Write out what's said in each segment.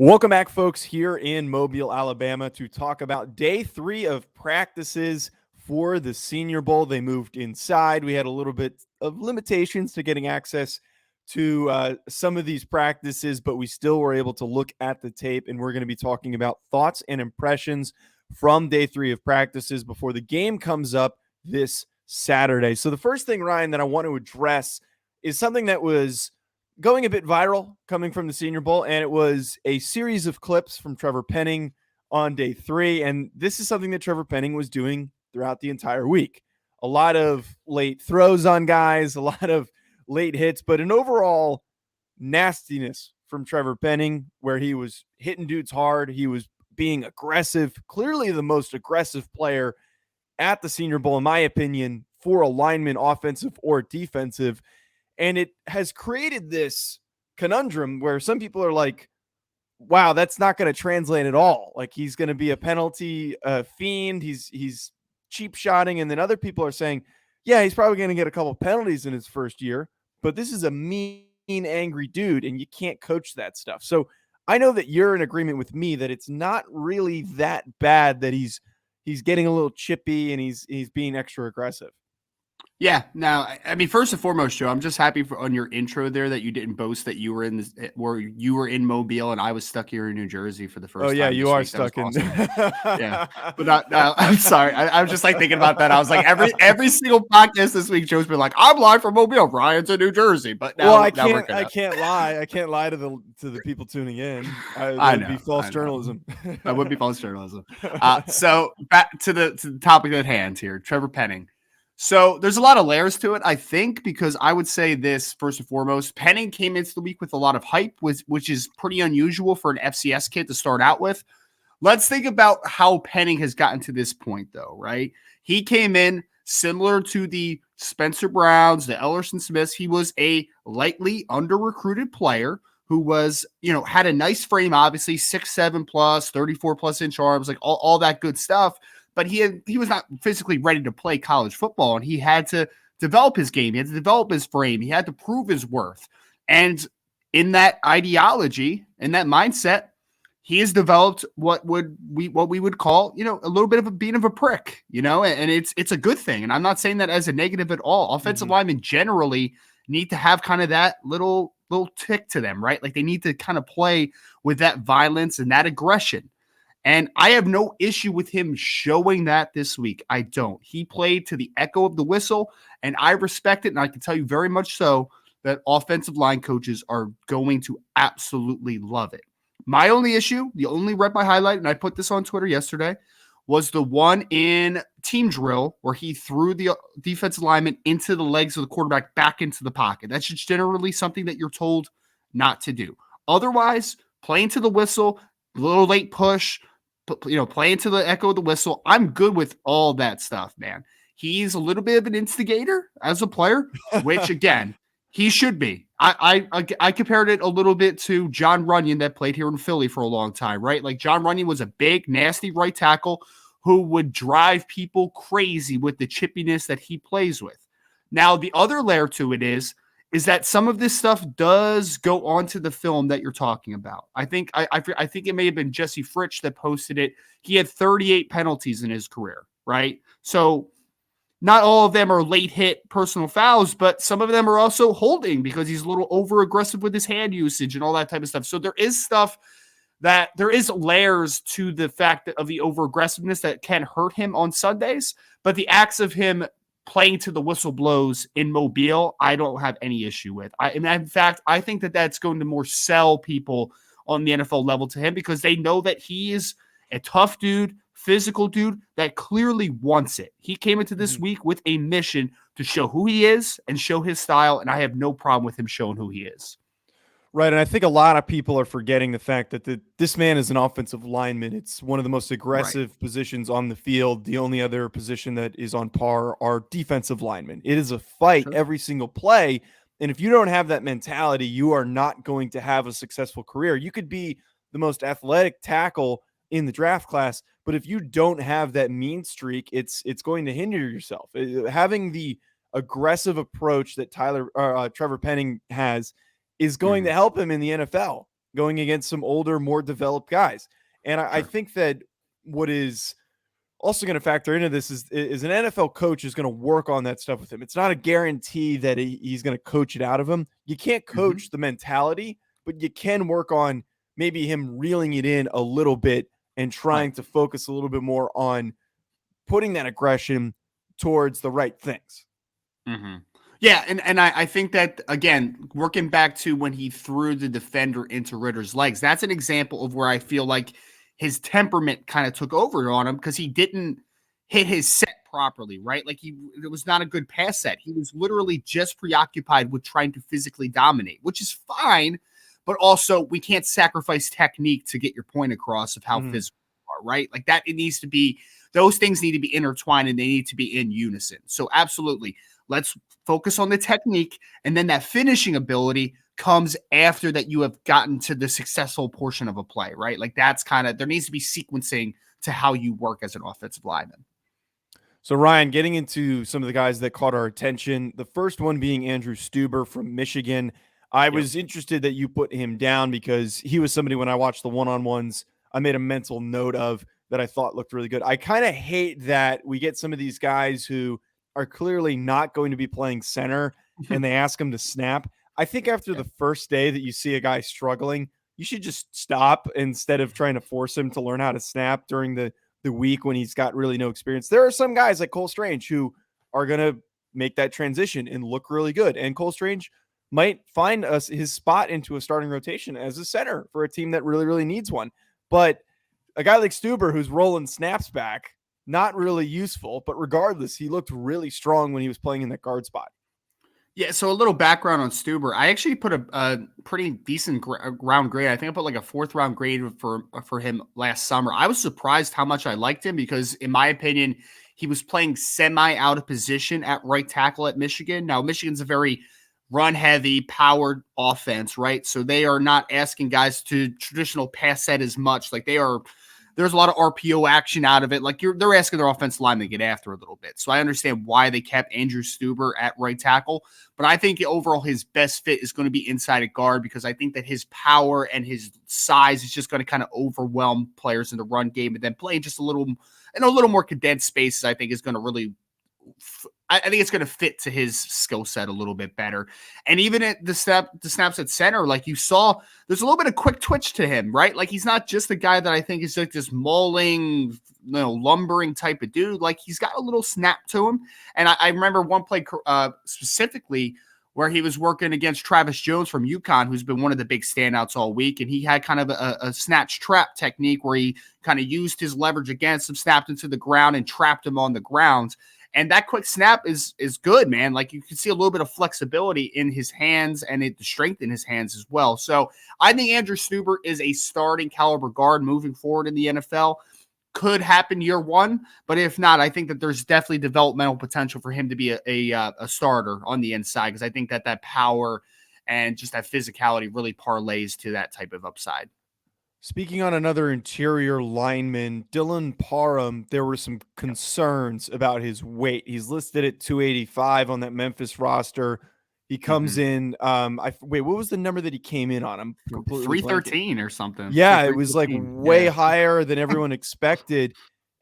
Welcome back, folks, here in Mobile, Alabama, to talk about day 3 of practices for the Senior Bowl. They moved inside. We had a little bit of limitations to getting access to some of these practices, but we still were able to look at the tape, and we're going to be talking about thoughts and impressions from day 3 of practices before the game comes up this Saturday. So the first thing, Ryan, that I want to address is something that was going a bit viral coming from the Senior Bowl, and it was a series of clips from Trevor Penning on day 3. And this is something that Trevor Penning was doing throughout the entire week. A lot of late throws on guys, a lot of late hits, but an overall nastiness from Trevor Penning where he was hitting dudes hard. He was being aggressive, clearly the most aggressive player at the Senior Bowl, in my opinion, for a lineman, offensive or defensive. And it has created this conundrum where some people are like, wow, that's not going to translate at all. Like, he's going to be a penalty fiend. He's cheap shotting. And then other people are saying, yeah, he's probably going to get a couple penalties in his first year, but this is a mean, angry dude, and you can't coach that stuff. So I know that you're in agreement with me that it's not really that bad that he's getting a little chippy and he's being extra aggressive. Yeah. Now, I mean, first and foremost, Joe, I'm just happy on your intro there that you didn't boast that you were in Mobile and I was stuck here in New Jersey for the first time. Oh yeah, you are stuck in. Awesome. Yeah, but I'm sorry. I was just like thinking about that. I was like, every single podcast this week, Joe's been like, I'm live from Mobile, Ryan's in New Jersey. But now, well, I can't lie. I can't lie to the people tuning in. That would be false journalism. That would be false journalism. So back to the topic at hand here, Trevor Penning. So there's a lot of layers to it, I think, because I would say this first and foremost. Penning came into the week with a lot of hype, which is pretty unusual for an FCS kid to start out with. Let's think about how Penning has gotten to this point, though, right? He came in similar to the Spencer Browns, the Ellerson Smiths. He was a lightly under-recruited player who was, had a nice frame, obviously, 6'7 plus, 34 plus inch arms, like all that good stuff. But he was not physically ready to play college football, and he had to develop his game. He had to develop his frame. He had to prove his worth. And in that ideology, in that mindset, he has developed what we would call, a little bit of a being of a prick, and it's a good thing. And I'm not saying that as a negative at all. Offensive linemen generally need to have kind of that little tick to them, right? Like they need to kind of play with that violence and that aggression. And I have no issue with him showing that this week. I don't. He played to the echo of the whistle, and I respect it, and I can tell you very much so that offensive line coaches are going to absolutely love it. My only issue, the only rep I highlighted, and I put this on Twitter yesterday, was the one in team drill where he threw the defensive lineman into the legs of the quarterback back into the pocket. That's just generally something that you're told not to do. Otherwise, playing to the whistle, a little late push, playing to the echo of the whistle. I'm good with all that stuff, man. He's a little bit of an instigator as a player, which again, he should be. I compared it a little bit to John Runyon that played here in Philly for a long time, right? Like John Runyon was a big, nasty right tackle who would drive people crazy with the chippiness that he plays with. Now, the other layer to it is that some of this stuff does go onto the film that you're talking about. I think it may have been Jesse Fritsch that posted it. He had 38 penalties in his career, right? So not all of them are late hit personal fouls, but some of them are also holding because he's a little over aggressive with his hand usage and all that type of stuff. So there is layers to the fact of the over aggressiveness that can hurt him on Sundays, but the acts of him playing to the whistle blows in Mobile, I don't have any issue with. In fact, I think that that's going to more sell people on the NFL level to him because they know that he is a tough dude, physical dude that clearly wants it. He came into this week with a mission to show who he is and show his style, and I have no problem with him showing who he is. Right, and I think a lot of people are forgetting the fact that this man is an offensive lineman. It's one of the most aggressive positions on the field. The only other position that is on par are defensive linemen. It is a fight every single play, and if you don't have that mentality, you are not going to have a successful career. You could be the most athletic tackle in the draft class, but if you don't have that mean streak, it's going to hinder yourself. Having the aggressive approach that Trevor Penning has is going to help him in the NFL. going against some older, more developed guys. And I Sure. think that what is also going to factor into this is an NFL coach is going to work on that stuff with him. It's not a guarantee that he's going to coach it out of him. You can't Mhm. coach the mentality, but you can work on maybe him reeling it in a little bit and Right. trying to focus a little bit more on putting that aggression towards the right things. Mm-hmm. Yeah, and I think that, again, working back to when he threw the defender into Ritter's legs, that's an example of where I feel like his temperament kind of took over on him because he didn't hit his set properly, right? Like it was not a good pass set. He was literally just preoccupied with trying to physically dominate, which is fine, but also we can't sacrifice technique to get your point across of how Mhm. physical you are, right? Like that, it needs to be, those things need to be intertwined and they need to be in unison. So absolutely. Let's focus on the technique, and then that finishing ability comes after that you have gotten to the successful portion of a play, right? Like that's kind of, there needs to be sequencing to how you work as an offensive lineman. So, Ryan, getting into some of the guys that caught our attention, the first one being Andrew Stuber from Michigan. I Yep. was interested that you put him down because he was somebody when I watched the one-on-ones, I made a mental note of that I thought looked really good. I kind of hate that we get some of these guys who are clearly not going to be playing center and they ask them to snap. I think after Yeah. the first day that you see a guy struggling, you should just stop instead of trying to force him to learn how to snap during the week when he's got really no experience. There are some guys like Cole Strange who are going to make that transition and look really good. And Cole Strange might find us his spot into a starting rotation as a center for a team that really, really needs one. But a guy like Stuber who's rolling snaps back, not really useful. But regardless, he looked really strong when he was playing in that guard spot. Yeah, so a little background on Stuber. I actually put a pretty decent round grade. I think I put like a fourth round grade for him last summer. I was surprised how much I liked him because, in my opinion, he was playing semi out of position at right tackle at Michigan. Now, Michigan's a very run heavy, powered offense, right? So they are not asking guys to traditional pass set as much. Like they are, there's a lot of RPO action out of it. Like they're asking their offensive lineman to get after a little bit. So I understand why they kept Andrew Stuber at right tackle. But I think overall his best fit is going to be inside at guard because I think that his power and his size is just going to kind of overwhelm players in the run game, and then playing just a little in a little more condensed spaces, I think is going to really, I think it's going to fit to his skill set a little bit better. And even at the snaps at center, like you saw, there's a little bit of quick twitch to him, right? Like he's not just the guy that I think is like this mauling, lumbering type of dude. Like he's got a little snap to him. And I remember one play specifically where he was working against Travis Jones from UConn, who's been one of the big standouts all week. And he had kind of a snatch trap technique where he kind of used his leverage against him, snapped into the ground and trapped him on the ground. And that quick snap is good, man. Like you can see a little bit of flexibility in his hands and the strength in his hands as well. So I think Andrew Stuber is a starting caliber guard moving forward in the NFL. Could happen year one, but if not, I think that there's definitely developmental potential for him to be a starter on the inside because I think that power and just that physicality really parlays to that type of upside. Speaking on another interior lineman, Dylan Parham, there were some concerns about his weight. He's listed at 285 on that Memphis roster. He comes Mm-hmm. in. Wait, what was the number that he came in on? I'm completely blanking. 313 or something. It's Yeah, like it was like 313. way Yeah. higher than everyone expected.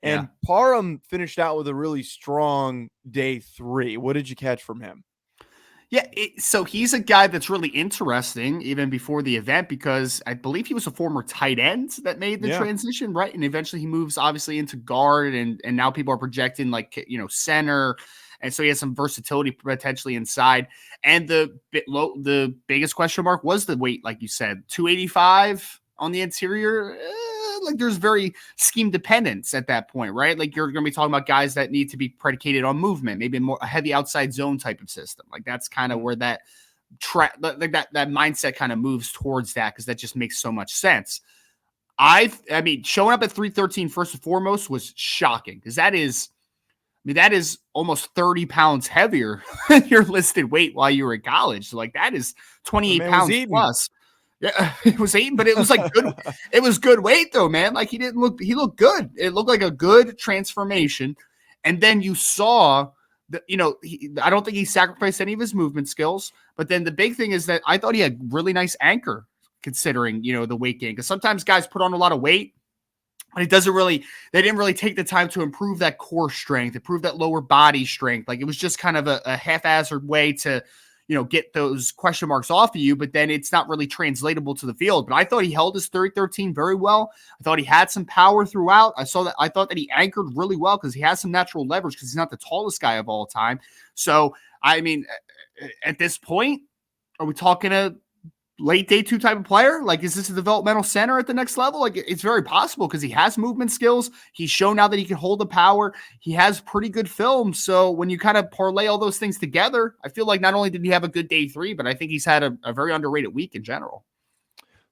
Yeah. And Parham finished out with a really strong day 3. What did you catch from him? Yeah, so he's a guy that's really interesting even before the event because I believe he was a former tight end that made the Yeah. transition, right? And eventually he moves obviously into guard and now people are projecting like, center. And so he has some versatility potentially inside. And the biggest question mark was the weight, like you said, 285 on the interior. Like there's very scheme dependence at that point, right? Like you're going to be talking about guys that need to be predicated on movement, maybe more a heavy outside zone type of system. Like that's kind of where that that mindset kind of moves towards that because that just makes so much sense. I mean, showing up at 313 first and foremost was shocking because that is almost 30 pounds heavier than your listed weight while you were in college. So like that is The 28 man was pounds eating. plus. Yeah, it was eating, but it was like good. It was good weight though, man. Like he looked good. It looked like a good transformation. And then you saw that, I don't think he sacrificed any of his movement skills. But then the big thing is that I thought he had really nice anchor considering, the weight gain. Because sometimes guys put on a lot of weight, and they didn't really take the time to improve that core strength, improve that lower body strength. Like, it was just kind of a haphazard way to, get those question marks off of you, but then it's not really translatable to the field. But I thought he held his 30-13 very well. I thought he had some power throughout. I thought that he anchored really well because he has some natural leverage because he's not the tallest guy of all time. So, I mean, at this point, are we talking a late day 2 type of player? Like, is this a developmental center at the next level? Like, it's very possible because he has movement skills. He's shown now that he can hold the power. He has pretty good film. So when you kind of parlay all those things together, I feel like not only did he have a good day 3, but I think he's had a very underrated week in general.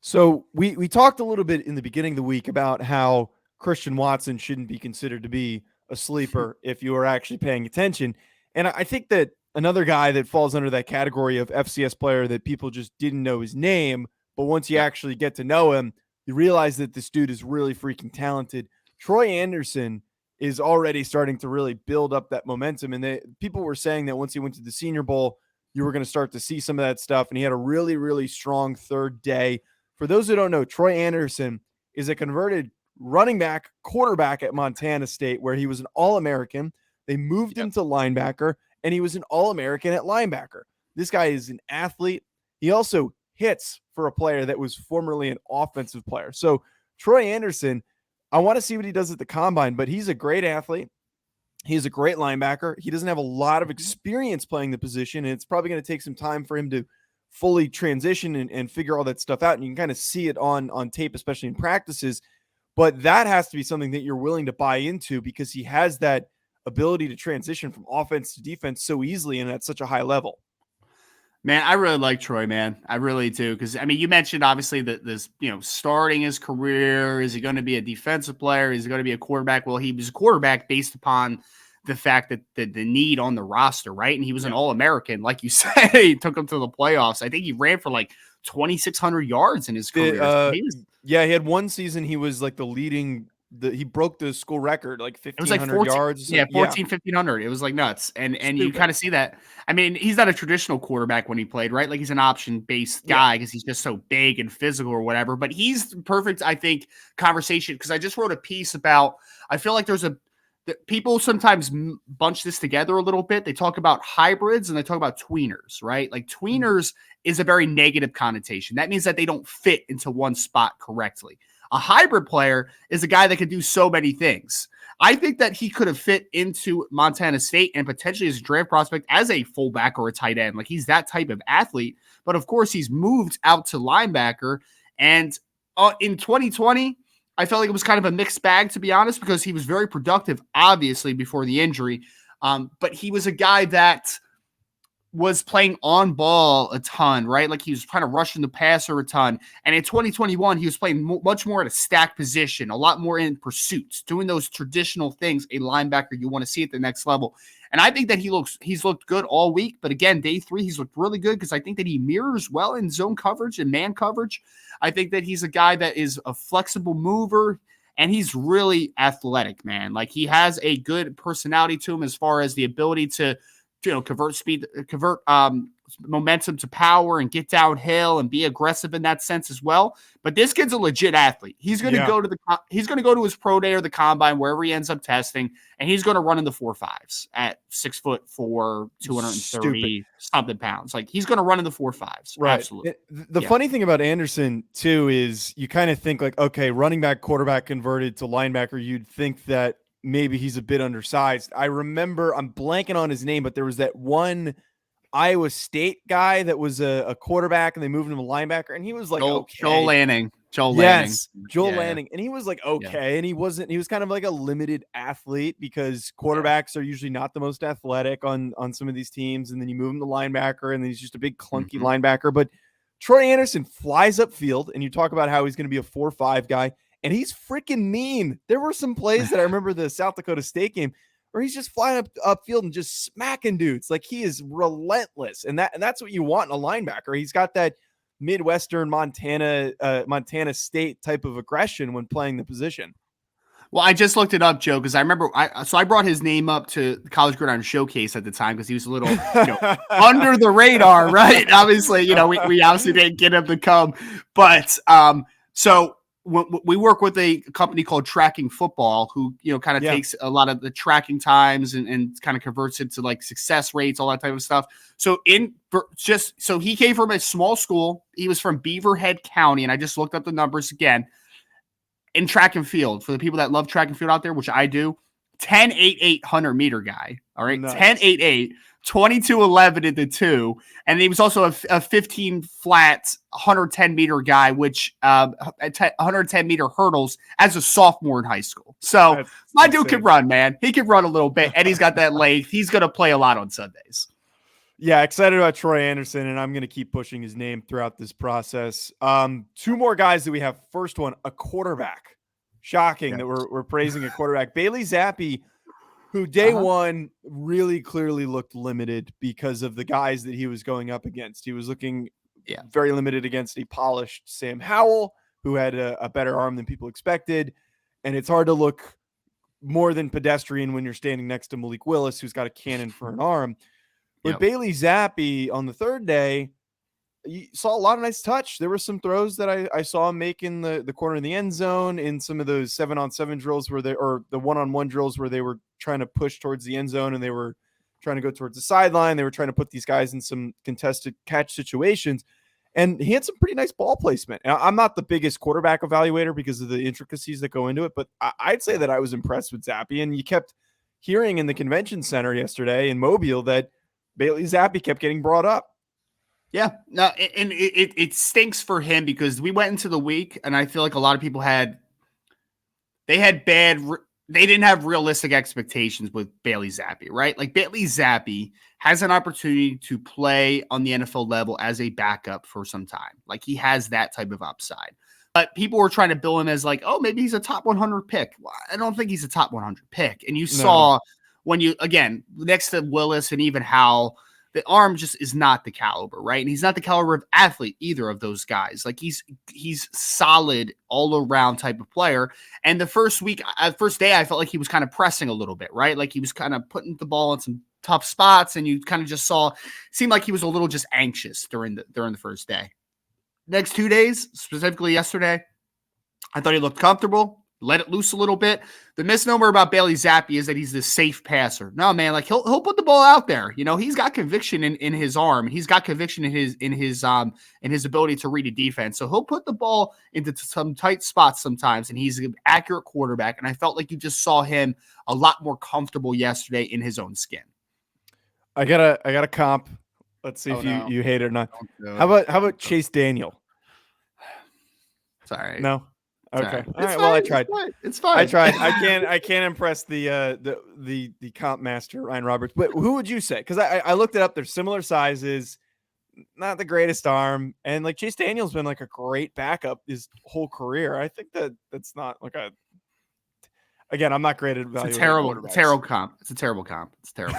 So we talked a little bit in the beginning of the week about how Christian Watson shouldn't be considered to be a sleeper if you are actually paying attention. And I think that another guy that falls under that category of FCS player that people just didn't know his name, but once you actually get to know him, you realize that this dude is really freaking talented. Troy Anderson is already starting to really build up that momentum. And people were saying that once he went to the Senior Bowl, you were going to start to see some of that stuff. And he had a really, really strong third day. For those who don't know, Troy Anderson is a converted running back, quarterback at Montana State, where he was an All-American. They moved him to linebacker, and he was an All-American at linebacker. This guy is an athlete. He also hits for a player that was formerly an offensive player. So Troy Anderson, I want to see what he does at the combine, but he's a great athlete. He's a great linebacker. He doesn't have a lot of experience playing the position, and it's probably going to take some time for him to fully transition and figure all that stuff out. And you can kind of see it on tape, especially in practices. But that has to be something that you're willing to buy into because he has that ability to transition from offense to defense so easily and at such a high level. Man, I really like Troy, man. I really do. Because, I mean, you mentioned obviously that this, starting his career. Is he going to be a defensive player? Is he going to be a quarterback? Well, he was a quarterback based upon the fact that the need on the roster, right? And he was an All-American. Like you said, he took him to the playoffs. I think he ran for like 2,600 yards in his career. He had one season he was like the leading – he broke the school record, like 1,500 yards. Yeah, 1,500. It was like nuts. And you kind of see that. I mean, he's not a traditional quarterback when he played, right? Like, he's an option-based guy because he's just so big and physical or whatever. But he's perfect, I think, conversation because I just wrote a piece about – I feel like people sometimes bunch this together a little bit. They talk about hybrids and they talk about tweeners, right? Like, tweeners is a very negative connotation. That means that they don't fit into one spot correctly. A hybrid player is a guy that can do so many things. I think that he could have fit into Montana State and potentially as a draft prospect as a fullback or a tight end. Like, he's that type of athlete. But of course, he's moved out to linebacker. And in 2020, I felt like it was kind of a mixed bag, to be honest, because he was very productive, obviously, before the injury. But he was a guy that was playing on ball a ton, right? Like, he was kind of rushing the passer a ton. And in 2021, he was playing much more at a stack position, a lot more in pursuits, doing those traditional things a linebacker you want to see at the next level. And I think that he's looked good all week. But again, day 3, he's looked really good because I think that he mirrors well in zone coverage and man coverage. I think that he's a guy that is a flexible mover. And he's really athletic, man. Like, he has a good personality to him as far as the ability to convert momentum to power and get downhill and be aggressive in that sense as well. But this kid's a legit athlete. He's going to go to his pro day or the combine, wherever he ends up testing, and he's going to run in the 4.5s at 6'4", 230 something pounds. Like, he's going to run in the 4.5s. Right. Absolutely. The funny thing about Anderson too is you kind of think like, okay, running back, quarterback converted to linebacker. You'd think that maybe he's a bit undersized. I remember, I'm blanking on his name, but there was that one Iowa State guy that was a quarterback and they moved him to linebacker and he was like, Joel Lanning. Joel Lanning. And he was like, okay. And he was kind of like a limited athlete because quarterbacks are usually not the most athletic on some of these teams. And then you move him to linebacker and then he's just a big clunky linebacker. But Troy Anderson flies upfield and you talk about how he's going to be a 4.5 guy. And he's freaking mean. There were some plays that I remember the South Dakota State game where he's just flying upfield and just smacking dudes. Like, he is relentless. And that's what you want in a linebacker. He's got that Midwestern Montana State type of aggression when playing the position. Well, I just looked it up, Joe, because I remember I brought his name up to the College Gridiron Showcase at the time because he was a little under the radar, right? Obviously, we obviously didn't get him to come, but so we work with a company called Tracking Football, who kind of takes a lot of the tracking times and kind of converts it to like success rates, all that type of stuff. So so he came from a small school. He was from Beaverhead County, and I just looked up the numbers again. In track and field, for the people that love track and field out there, which I do, 10.88 100-meter guy. All right. Nice. 10.88, 22.11 in the 2. And he was also a 15 flat 110-meter guy, which 110-meter hurdles as a sophomore in high school. So my dude can run, man. He can run a little bit, and he's got that length. He's going to play a lot on Sundays. Yeah, excited about Troy Anderson, and I'm going to keep pushing his name throughout this process. 2 more guys that we have. First one, a quarterback. Shocking that we're praising a quarterback. Bailey Zappe, who day one really clearly looked limited because of the guys that he was going up against. He was looking very limited against a polished Sam Howell, who had a better arm than people expected. And it's hard to look more than pedestrian when you're standing next to Malik Willis, who's got a cannon for an arm. But Bailey Zappe on the third day, you saw a lot of nice touch. There were some throws that I saw him make in the corner of the end zone, in some of those 7-on-7 drills or the 1-on-1 drills where they were trying to push towards the end zone and they were trying to go towards the sideline. They were trying to put these guys in some contested catch situations. And he had some pretty nice ball placement. Now, I'm not the biggest quarterback evaluator because of the intricacies that go into it, but I'd say that I was impressed with Zappe. And you kept hearing in the convention center yesterday in Mobile that Bailey Zappe kept getting brought up. Yeah, no, and it stinks for him because we went into the week and I feel like a lot of people they didn't have realistic expectations with Bailey Zappe, right? Like Bailey Zappe has an opportunity to play on the NFL level as a backup for some time. Like he has that type of upside. But people were trying to bill him as like, oh, maybe he's a top 100 pick. Well, I don't think he's a top 100 pick. And you saw when again, next to Willis and even Howell, the arm just is not the caliber, right? And he's not the caliber of athlete, either of those guys. Like he's solid all around type of player. And the first day, I felt like he was kind of pressing a little bit, right? Like he was kind of putting the ball in some tough spots, and you kind of just seemed like he was a little just anxious during the first day. Next 2 days, specifically yesterday, I thought he looked comfortable. Let it loose a little bit. The misnomer about Bailey Zappe is that he's this safe passer. No, man, like he'll put the ball out there. He's got conviction in his arm. He's got conviction in his ability to read a defense. So he'll put the ball into some tight spots sometimes, and he's an accurate quarterback. And I felt like you just saw him a lot more comfortable yesterday in his own skin. I got a comp. Let's see if you hate it or not. How about Chase Daniel? Sorry. No. Okay. All right. Well, I tried. It's fine. I tried. I can't impress the comp master Ryan Roberts. But who would you say? Because I looked it up. They're similar sizes, not the greatest arm, and like Chase Daniel's been like a great backup his whole career. I think that's not like a. Again, I'm not great at evaluating. It's a terrible comp. It's terrible.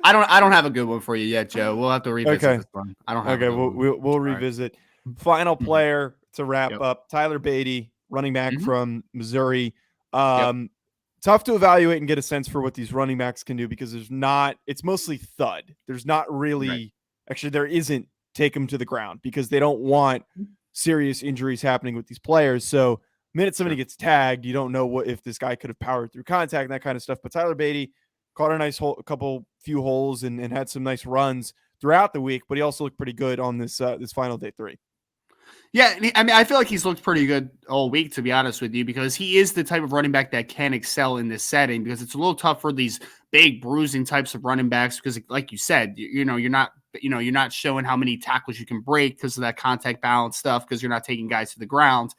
I don't have a good one for you yet, Joe. We'll have to revisit this one. I don't have. Okay, we'll revisit. Final player to wrap up: Tyler Badie, running back from Missouri. Tough to evaluate and get a sense for what these running backs can do because it's mostly thud. There's not really, actually, there isn't take them to the ground because they don't want serious injuries happening with these players. So, the minute somebody gets tagged, you don't know if this guy could have powered through contact and that kind of stuff. But Tyler Badie caught a few holes and had some nice runs throughout the week, but he also looked pretty good on this final day 3. Yeah, I mean, I feel like he's looked pretty good all week, to be honest with you, because he is the type of running back that can excel in this setting because it's a little tough for these big bruising types of running backs because, like you said, you're not showing how many tackles you can break because of that contact balance stuff because you're not taking guys to the ground.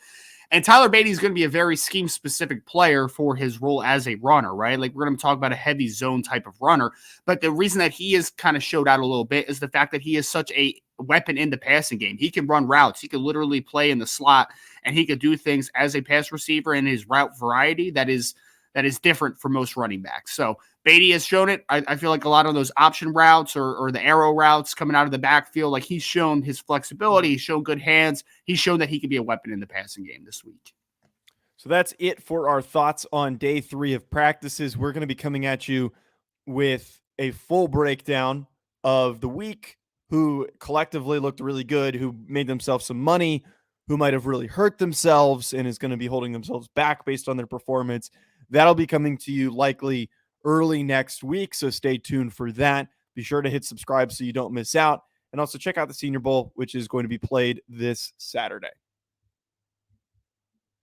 And Tyler Badie is going to be a very scheme-specific player for his role as a runner, right? Like, we're going to talk about a heavy zone type of runner. But the reason that he is kind of showed out a little bit is the fact that he is such a weapon in the passing game. He can run routes. He can literally play in the slot, and he could do things as a pass receiver in his route variety that is different for most running backs. So Badie has shown it. I feel like a lot of those option routes or the arrow routes coming out of the backfield, like he's shown his flexibility. He's shown good hands. He's shown that he can be a weapon in the passing game this week. So that's it for our thoughts on day 3 of practices. We're going to be coming at you with a full breakdown of the week, who collectively looked really good, who made themselves some money, who might have really hurt themselves and is going to be holding themselves back based on their performance. That'll be coming to you likely early next week, so stay tuned for that. Be sure to hit subscribe so you don't miss out. And also check out the Senior Bowl, which is going to be played this Saturday.